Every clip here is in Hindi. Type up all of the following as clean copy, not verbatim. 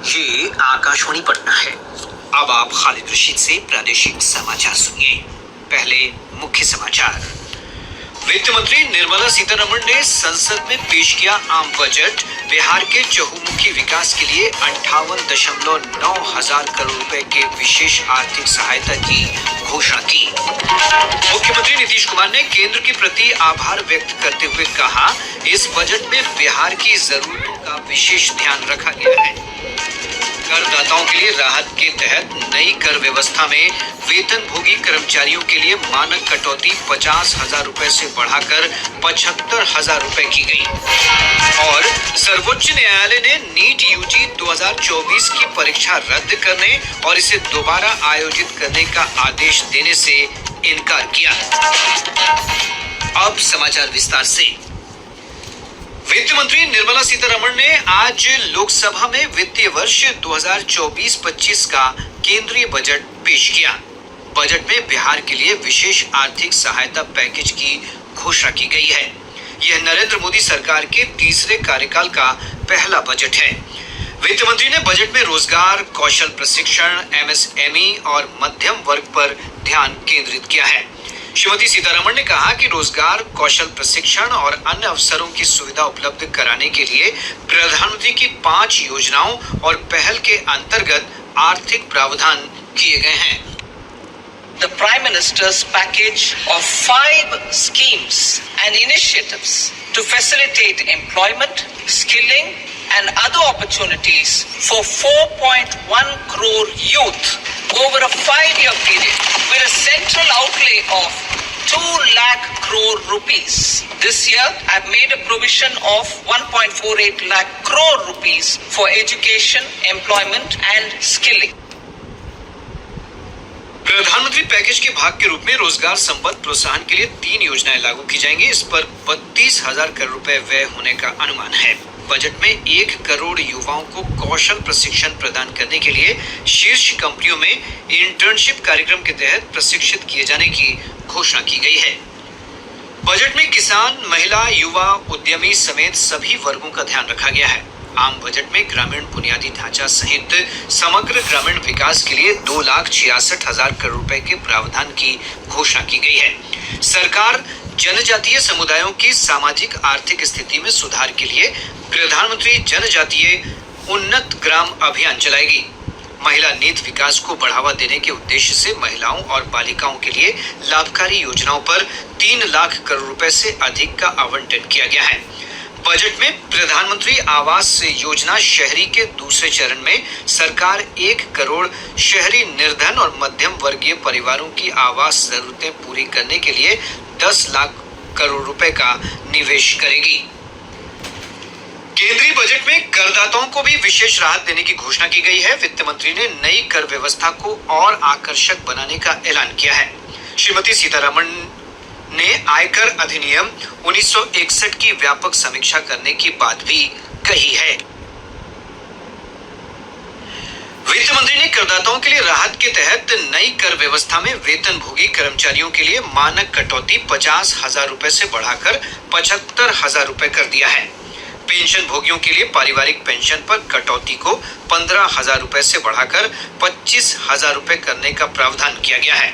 ये आकाशवाणी पटना है। अब आप खालिद रशीद से प्रादेशिक समाचार सुनिए। पहले मुख्य समाचार। वित्त मंत्री निर्मला सीतारमण ने संसद में पेश किया आम बजट। बिहार के चहुमुखी विकास के लिए 58.9 हजार करोड़ रुपए के विशेष आर्थिक सहायता की घोषणा की। मुख्यमंत्री नीतीश कुमार ने केंद्र के प्रति आभार व्यक्त करते हुए कहा, इस बजट में बिहार की जरूरतों का विशेष ध्यान रखा गया है। करदाताओं के लिए राहत के तहत नई कर व्यवस्था में वेतनभोगी कर्मचारियों के लिए मानक कटौती 50,000 रुपए से बढ़ाकर 75,000 रुपए की गई। और सर्वोच्च न्यायालय ने नीट यूजी 2024 की परीक्षा रद्द करने और इसे दोबारा आयोजित करने का आदेश देने से इनकार किया। अब समाचार विस्तार से। वित्त मंत्री निर्मला सीतारमण ने आज लोकसभा में वित्तीय वर्ष 2024-25 का केंद्रीय बजट पेश किया। बजट में बिहार के लिए विशेष आर्थिक सहायता पैकेज की घोषणा की गई है। यह नरेंद्र मोदी सरकार के तीसरे कार्यकाल का पहला बजट है। वित्त मंत्री ने बजट में रोजगार, कौशल प्रशिक्षण, एमएसएमई और मध्यम वर्ग पर ध्यान केंद्रित किया है। श्रीमती सीतारमण ने कहा कि रोजगार, कौशल प्रशिक्षण और अन्य अवसरों की सुविधा उपलब्ध कराने के लिए प्रधानमंत्री की 5 योजनाओं और पहल के अंतर्गत आर्थिक प्रावधान किए गए हैं। The Prime Minister's package of 5 schemes and initiatives to facilitate employment, skilling and other opportunities for 4.1 crore youth over a 5-year period with a central outlay of 2 lakh crore rupees. This year, I've made a provision of 1.48 lakh crore rupees for education, employment and skilling. प्रधानमंत्री पैकेज के भाग के रूप में रोजगार संबंध प्रोत्साहन के लिए 3 योजनाएं लागू की जाएंगी। इस पर 32,000 करोड़ रुपए व्यय होने का अनुमान है। बजट में 1 करोड़ युवाओं को कौशल प्रशिक्षण प्रदान करने के लिए शीर्ष कंपनियों में इंटर्नशिप कार्यक्रम के तहत प्रशिक्षित किए जाने की घोषणा की गई है। बजट में किसान, महिला, युवा, उद्यमी समेत सभी वर्गों का ध्यान रखा गया है। आम बजट में ग्रामीण बुनियादी ढांचा सहित समग्र ग्रामीण विकास के लिए 2,66,000 करोड़ रुपए के प्रावधान की घोषणा की गई है। सरकार जनजातीय समुदायों की सामाजिक आर्थिक स्थिति में सुधार के लिए प्रधानमंत्री जनजातीय उन्नत ग्राम अभियान चलाएगी। महिला नीति विकास को बढ़ावा देने के उद्देश्य से महिलाओं और बालिकाओं के लिए लाभकारी योजनाओं पर 3 लाख करोड़ रुपए से अधिक का आवंटन किया गया है। बजट में प्रधानमंत्री आवास योजना शहरी के दूसरे चरण में सरकार 1 करोड़ शहरी निर्धन और मध्यम वर्गीय परिवारों की आवास जरूरतें पूरी करने के लिए 10 लाख करोड़ रुपए का निवेश करेगी। केंद्रीय बजट में करदाताओं को भी विशेष राहत देने की घोषणा की गई है। वित्त मंत्री ने नई कर व्यवस्था को और आकर्षक बनाने का ऐलान किया है। श्रीमती सीतारमण ने आयकर अधिनियम 1961 की व्यापक समीक्षा करने की बात भी कही है। वित्त मंत्री ने करदाताओं के लिए राहत के तहत नई कर व्यवस्था में वेतनभोगी कर्मचारियों के लिए मानक कटौती 50,000 रुपए से बढ़ाकर 75,000 रुपए कर दिया है। पेंशन भोगियों के लिए पारिवारिक पेंशन पर कटौती को 15,000 रुपए से बढ़ाकर 25,000 रुपए करने का प्रावधान किया गया है।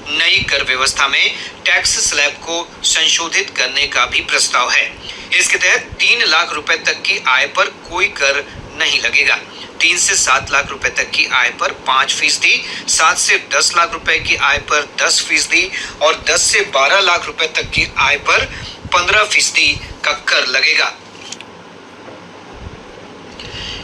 नई कर व्यवस्था में टैक्स स्लैब को संशोधित करने का भी प्रस्ताव है। इसके तहत 3 लाख रुपए तक की आय पर कोई कर नहीं लगेगा। 3 से 7 लाख रुपए तक की आय पर 5%, 7 से 10 लाख रुपए की आय पर 10% और 10 से 12 लाख रुपए तक की आय पर 15% का कर लगेगा।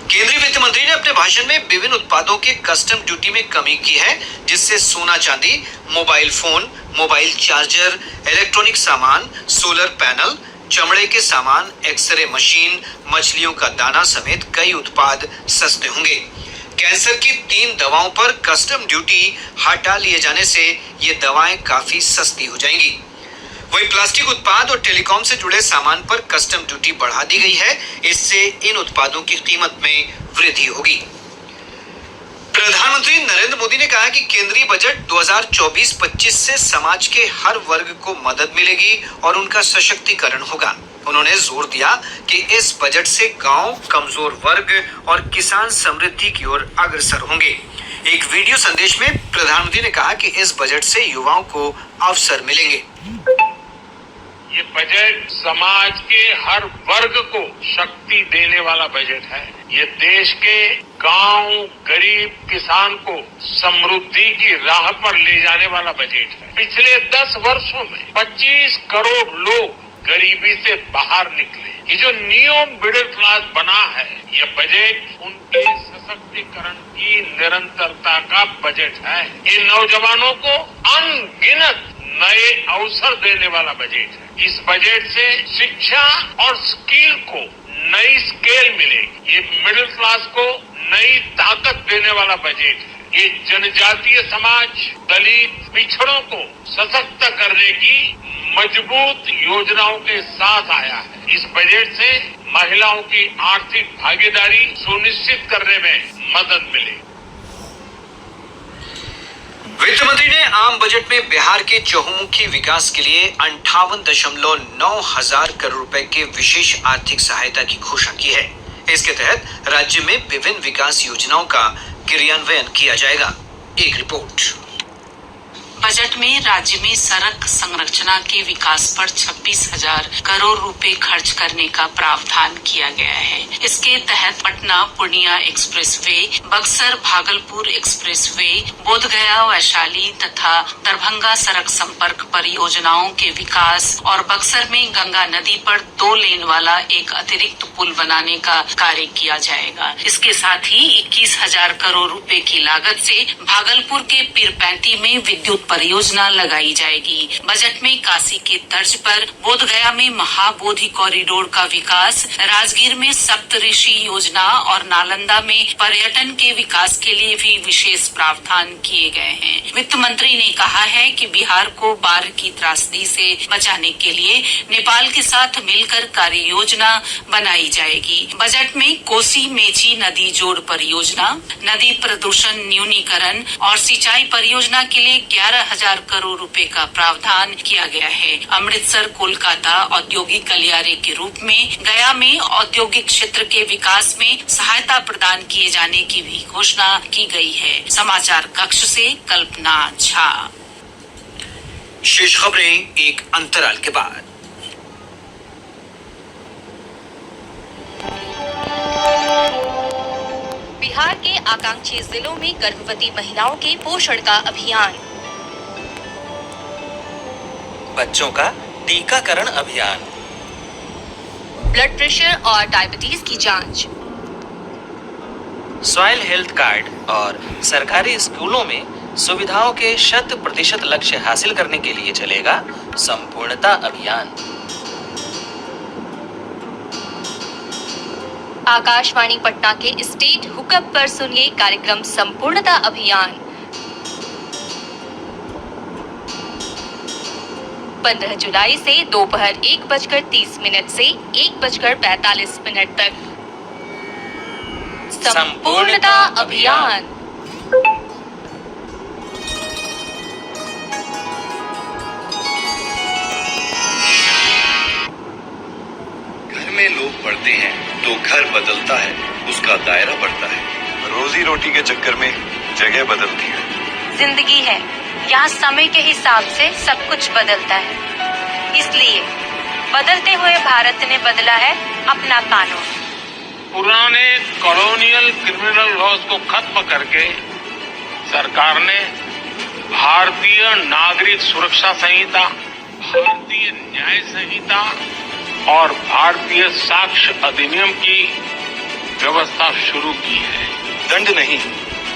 केंद्रीय वित्त मंत्री ने अपने भाषण में विभिन्न उत्पादों के कस्टम ड्यूटी में कमी की है, जिससे सोना चांदी, mobile phone, mobile charger, electronic सामान, सोलर पैनल, चमड़े के सामान, एक्सरे मशीन, मछलियों का दाना समेत कई उत्पाद सस्ते होंगे। कैंसर की 3 दवाओं पर कस्टम ड्यूटी हटा लिए जाने से ये दवाएं काफी सस्ती हो जाएंगी। वहीं प्लास्टिक उत्पाद और टेलीकॉम से जुड़े सामान पर कस्टम ड्यूटी बढ़ा दी गई है। इससे इन उत्पादों की कीमत में वृद्धि होगी। प्रधानमंत्री नरेंद्र मोदी ने कहा कि केंद्रीय बजट 2024-25 से समाज के हर वर्ग को मदद मिलेगी और उनका सशक्तिकरण होगा। उन्होंने जोर दिया कि इस बजट से गांव, कमजोर वर्ग और किसान समृद्धि की ओर अग्रसर होंगे। एक वीडियो संदेश में प्रधानमंत्री ने कहा कि इस बजट से युवाओं को अवसर मिलेंगे। ये बजट समाज के हर वर्ग को शक्ति देने वाला बजट है। ये देश के गांव, गरीब किसान को समृद्धि की राह पर ले जाने वाला बजट है। पिछले 10 वर्षों में 25 करोड़ लोग गरीबी से बाहर निकले। ये जो न्यू मिडिल क्लास बना है, ये बजट उनके सशक्तिकरण की निरंतरता का बजट है। इन नौजवानों को अनगिनत नए अवसर देने वाला बजट है। इस बजट से शिक्षा और स्किल को नई स्केल मिलेगी। ये मिडिल क्लास को नई ताकत देने वाला बजट है। ये जनजातीय समाज, दलित, पिछड़ों को सशक्त करने की मजबूत योजनाओं के साथ आया है। इस बजट से महिलाओं की आर्थिक भागीदारी सुनिश्चित करने में मदद मिलेगी। वित्त मंत्री ने आम बजट में बिहार के चहुमुखी विकास के लिए 58.9 हजार करोड़ रुपए के विशेष आर्थिक सहायता की घोषणा की है। इसके तहत राज्य में विभिन्न विकास योजनाओं का क्रियान्वयन किया जाएगा। एक रिपोर्ट। बजट में राज्य में सड़क संरचना के विकास पर 26,000 करोड़ रुपए खर्च करने का प्रावधान किया गया है। इसके तहत पटना पूर्णिया एक्सप्रेसवे, बक्सर भागलपुर एक्सप्रेसवे, बोधगया वैशाली तथा दरभंगा सड़क संपर्क परियोजनाओं के विकास और बक्सर में गंगा नदी पर 2 लेन वाला एक अतिरिक्त पुल बनाने का कार्य किया जाएगा। इसके साथ ही 21,000 करोड़ रुपए की लागत से भागलपुर के पीरपैंती में विद्युत परियोजना लगाई जाएगी। बजट में काशी के तर्ज पर बोधगया में महाबोधि कॉरिडोर का विकास, राजगीर में सप्तऋषि योजना और नालंदा में पर्यटन के विकास के लिए भी विशेष प्रावधान किए गए हैं। वित्त मंत्री ने कहा है कि बिहार को बाढ़ की त्रासदी से बचाने के लिए नेपाल के साथ मिलकर कार्य योजना बनाई जाएगी। बजट में कोसी मेची नदी जोड़ परियोजना, नदी प्रदूषण न्यूनीकरण और सिंचाई परियोजना के लिए 11,000 करोड़ रुपए का प्रावधान किया गया है। अमृतसर कोलकाता औद्योगिक गलियारे के रूप में गया में औद्योगिक क्षेत्र के विकास में सहायता प्रदान किए जाने की भी घोषणा की गई है। समाचार कक्ष से कल्पना झा। शेष खबरें एक अंतराल के बाद। बिहार के आकांक्षी जिलों में गर्भवती महिलाओं के पोषण का अभियान। बच्चों का टीकाकरण अभियान। ब्लड प्रेशर और डायबिटीज की जांच। सॉइल हेल्थ कार्ड और सरकारी स्कूलों में सुविधाओं के 100% लक्ष्य हासिल करने के लिए चलेगा संपूर्णता अभियान। आकाशवाणी पटना के स्टेट हुकअप पर सुनिए कार्यक्रम संपूर्णता अभियान। 15 जुलाई से दोपहर 1:30 से 1:45 तक संपूर्णता अभियान। घर में लोग बढ़ते हैं तो घर बदलता है, उसका दायरा बढ़ता है। रोजी रोटी के चक्कर में जगह बदलती है। जिंदगी है, यहाँ समय के हिसाब से सब कुछ बदलता है। इसलिए बदलते हुए भारत ने बदला है अपना कानून। पुराने कॉलोनियल क्रिमिनल लॉज को खत्म करके सरकार ने भारतीय नागरिक सुरक्षा संहिता, भारतीय न्याय संहिता और भारतीय साक्ष्य अधिनियम की व्यवस्था शुरू की है। दंड नहीं,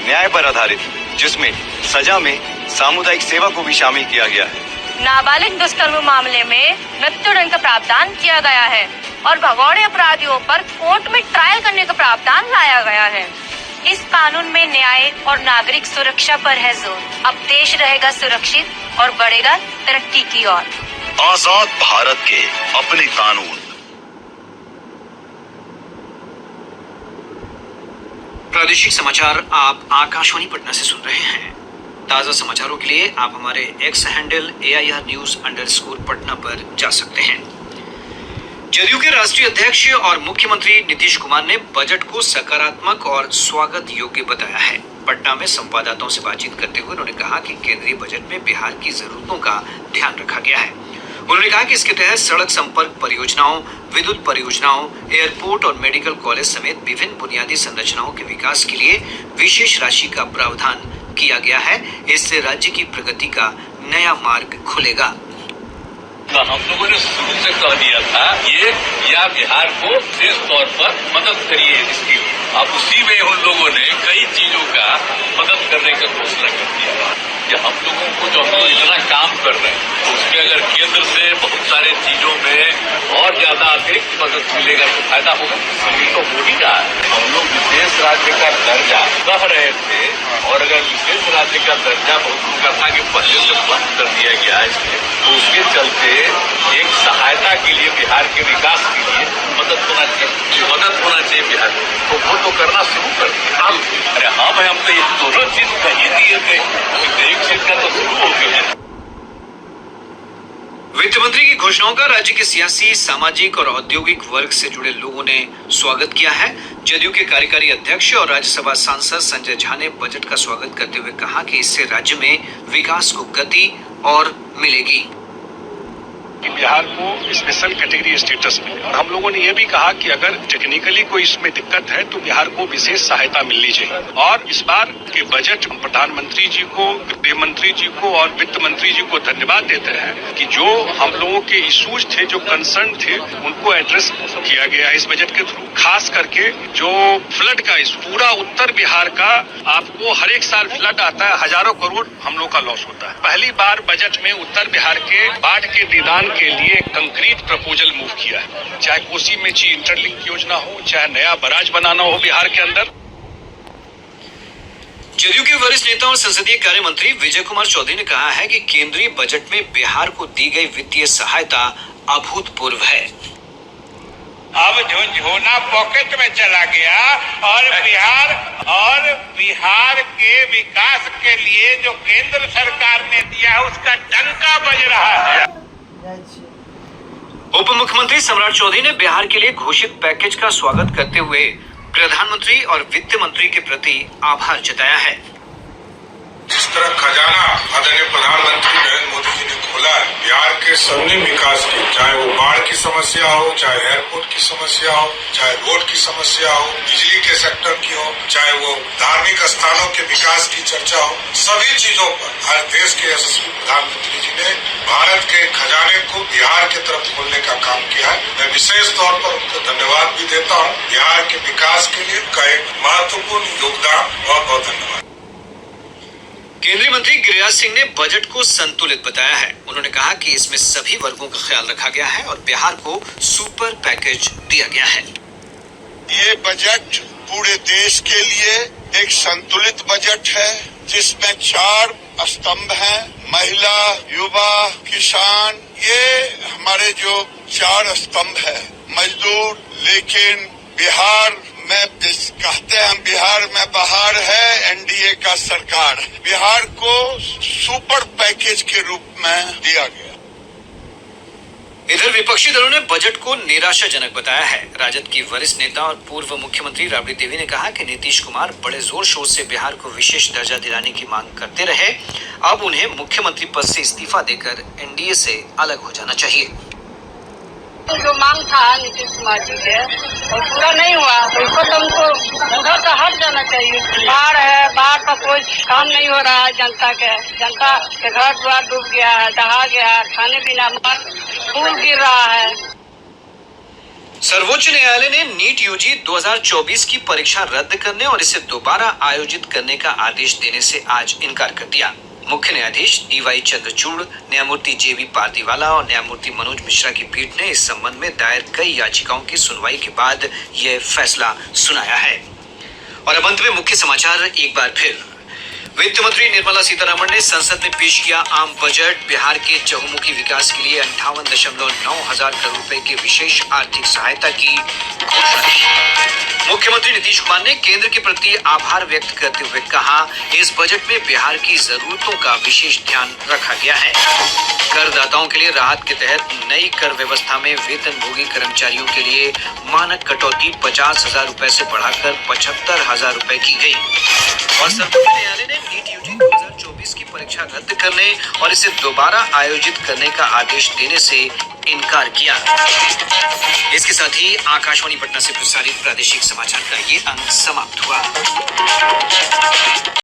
न्याय पर आधारित, जिसमें सजा में सामुदायिक सेवा को भी शामिल किया गया है। नाबालिग दुष्कर्म मामले में मृत्युदंड का प्रावधान किया गया है और भगोड़े अपराधियों पर कोर्ट में ट्रायल करने का प्रावधान लाया गया है। इस कानून में न्याय और नागरिक सुरक्षा पर है जोर। अब देश रहेगा सुरक्षित और बढ़ेगा तरक्की की ओर। आजाद भारत के अपने कानून। प्रादेशिक समाचार आप आकाशवाणी पटना से सुन रहे हैं। ताजा समाचारों के लिए आप हमारे x handle AIR News _ Patna पर जा सकते हैं। जदयू के राष्ट्रीय अध्यक्ष और मुख्यमंत्री नीतीश कुमार ने बजट को सकारात्मक और स्वागत योग्य बताया है। पटना में संवाददाताओं से बातचीत करते हुए उन्होंने कहा कि केंद्रीय बजट में बिहार की जरूरतों का ध्यान रखा गया है। उन्होंने कहा कि इसके तहत सड़क संपर्क परियोजनाओं, विद्युत परियोजनाओं, एयरपोर्ट और मेडिकल कॉलेज समेत विभिन्न बुनियादी संरचनाओं के विकास के लिए विशेष राशि का प्रावधान किया गया है। इससे राज्य की प्रगति का नया मार्ग खुलेगा। हम लोगों ने शुरू से कह दिया था ये या बिहार को विशेष तौर पर मदद करिए इसकी। अब उसी में उन लोगों ने कई चीजों का मदद करने का घोषणा कर दिया कि हम लोगों को जो हम लोग इतना काम कर रहे हैं तो उसमें अगर केंद्र से बहुत सारे चीजों में और ज्यादा अतिरिक्त मदद मिलेगा तो फायदा होगा। अभी तो हो ही रहा है। हम लोग विशेष राज्य का दर्जा कह रहे थे और अगर विशेष राज्य का दर्जा बहुत उनका था कि पहले से बंद कर दिया गया है इसमें, तो उसके चलते एक सहायता के लिए बिहार के विकास के लिए मदद होना चाहिए बिहार को, तो वो तो करना शुरू कर दिया। अरे हम तो ये दोनों चीज कही दिए थे, एक चीज का तो शुरू हो गया। वित्त मंत्री की घोषणाओं का राज्य के सियासी, सामाजिक और औद्योगिक वर्ग से जुड़े लोगों ने स्वागत किया है। जदयू के कार्यकारी अध्यक्ष और राज्यसभा सांसद संजय झा ने बजट का स्वागत करते हुए कहा कि इससे राज्य में विकास को गति और मिलेगी। बिहार को स्पेशल कैटेगरी स्टेटस मिले और हम लोगों ने ये भी कहा कि अगर टेक्निकली कोई इसमें दिक्कत है तो बिहार को विशेष सहायता मिलनी चाहिए। और इस बार के बजट हम प्रधानमंत्री जी को, गृह मंत्री जी को और वित्त मंत्री जी को धन्यवाद देते हैं कि जो हम लोगों के इश्यूज थे, जो कंसर्न थे, उनको एड्रेस किया गया है इस बजट के थ्रू। खास करके जो फ्लड का इशू, पूरा उत्तर बिहार का, आपको हर एक साल फ्लड आता है, हजारों करोड़ हम लोग का लॉस होता है। पहली बार बजट में उत्तर बिहार के बाढ़ के निदान के लिए कंक्रीट प्रपोजल मूव किया है, चाहे कोसी मेची इंटरलिंक योजना हो, चाहे नया बराज बनाना हो बिहार के अंदर। जदयू के वरिष्ठ नेता और संसदीय कार्य मंत्री विजय कुमार चौधरी ने कहा है कि केंद्रीय बजट में बिहार को दी गई वित्तीय सहायता अभूतपूर्व है। अब झोना पॉकेट में चला गया और बिहार के विकास के लिए जो केंद्र सरकार ने दिया उसका डंका बज रहा है। उप मुख्यमंत्री सम्राट चौधरी ने बिहार के लिए घोषित पैकेज का स्वागत करते हुए प्रधानमंत्री और वित्त मंत्री के प्रति आभार जताया है। जिस तरह खजाना आदरणीय प्रधानमंत्री नरेंद्र मोदी जी ने खोला है, बिहार के सर्वांगीण विकास की, चाहे वो बाढ़ की समस्या हो, चाहे एयरपोर्ट की समस्या हो, चाहे रोड की समस्या हो, बिजली के सेक्टर की हो, चाहे वो धार्मिक स्थानों के विकास की चर्चा हो, सभी चीजों पर हर देश के यशस्वी प्रधानमंत्री जी ने भारत के खजाने को बिहार की तरफ खोलने का काम किया है। मैं विशेष तौर पर उनको धन्यवाद भी देता हूँ। बिहार के विकास के लिए उनका एक महत्वपूर्ण योगदान, बहुत बहुत धन्यवाद। केंद्रीय मंत्री गिरिराज सिंह ने बजट को संतुलित बताया है। उन्होंने कहा कि इसमें सभी वर्गों का ख्याल रखा गया है और बिहार को सुपर पैकेज दिया गया है। ये बजट पूरे देश के लिए एक संतुलित बजट है, जिसमें 4 स्तंभ हैं: महिला, युवा, किसान। ये हमारे जो 4 स्तंभ है, मजदूर। लेकिन बिहार में कहते हैं बिहार में बहार है, एनडीए का सरकार। बिहार को सुपर पैकेज के रूप में दिया गया। इधर विपक्षी दलों ने बजट को निराशाजनक बताया है। राजद की वरिष्ठ नेता और पूर्व मुख्यमंत्री राबड़ी देवी ने कहा कि नीतीश कुमार बड़े जोर शोर से बिहार को विशेष दर्जा दिलाने की मांग करते रहे। अब उन्हें मुख्यमंत्री पद से इस्तीफा देकर एनडीए से अलग हो जाना चाहिए। जो मांग था नीतीश कुमार जी के और पूरा नहीं हुआ तो इसको तो उनको उधर से हट जाना चाहिए। बाढ़ है, बाढ़ का कोई काम नहीं हो रहा है। जनता के घर द्वार डूब गया है, दहा गया है, खाने पीना फूल गिर रहा है। सर्वोच्च न्यायालय ने नीट यूजी 2024 की परीक्षा रद्द करने और इसे दोबारा आयोजित करने का आदेश देने से आज इनकार कर दिया। मुख्य न्यायाधीश डीवाई चंद्रचूड़, न्यायमूर्ति जेबी पारदीवाला और न्यायमूर्ति मनोज मिश्रा की पीठ ने इस संबंध में दायर कई याचिकाओं की सुनवाई के बाद यह फैसला सुनाया है। और अब अंत में मुख्य समाचार एक बार फिर। वित्त मंत्री निर्मला सीतारमण ने संसद में पेश किया आम बजट। बिहार के चहुमुखी विकास के लिए 58.9 हजार करोड़ रुपए की विशेष आर्थिक सहायता की घोषणा की। मुख्यमंत्री नीतीश कुमार ने केंद्र के प्रति आभार व्यक्त करते हुए कहा, इस बजट में बिहार की जरूरतों का विशेष ध्यान रखा गया है। करदाताओं के लिए राहत के तहत नई कर व्यवस्था में वेतनभोगी कर्मचारियों के लिए मानक कटौती 50,000 रुपए से बढ़ाकर 75,000 रुपए की गई। और सर्वोच्च न्यायालय ने नीट यूजी 2024 की परीक्षा रद्द करने और इसे दोबारा आयोजित करने का आदेश देने से इनकार किया। इसके साथ ही आकाशवाणी पटना से प्रसारित प्रादेशिक समाचार का ये अंक समाप्त हुआ।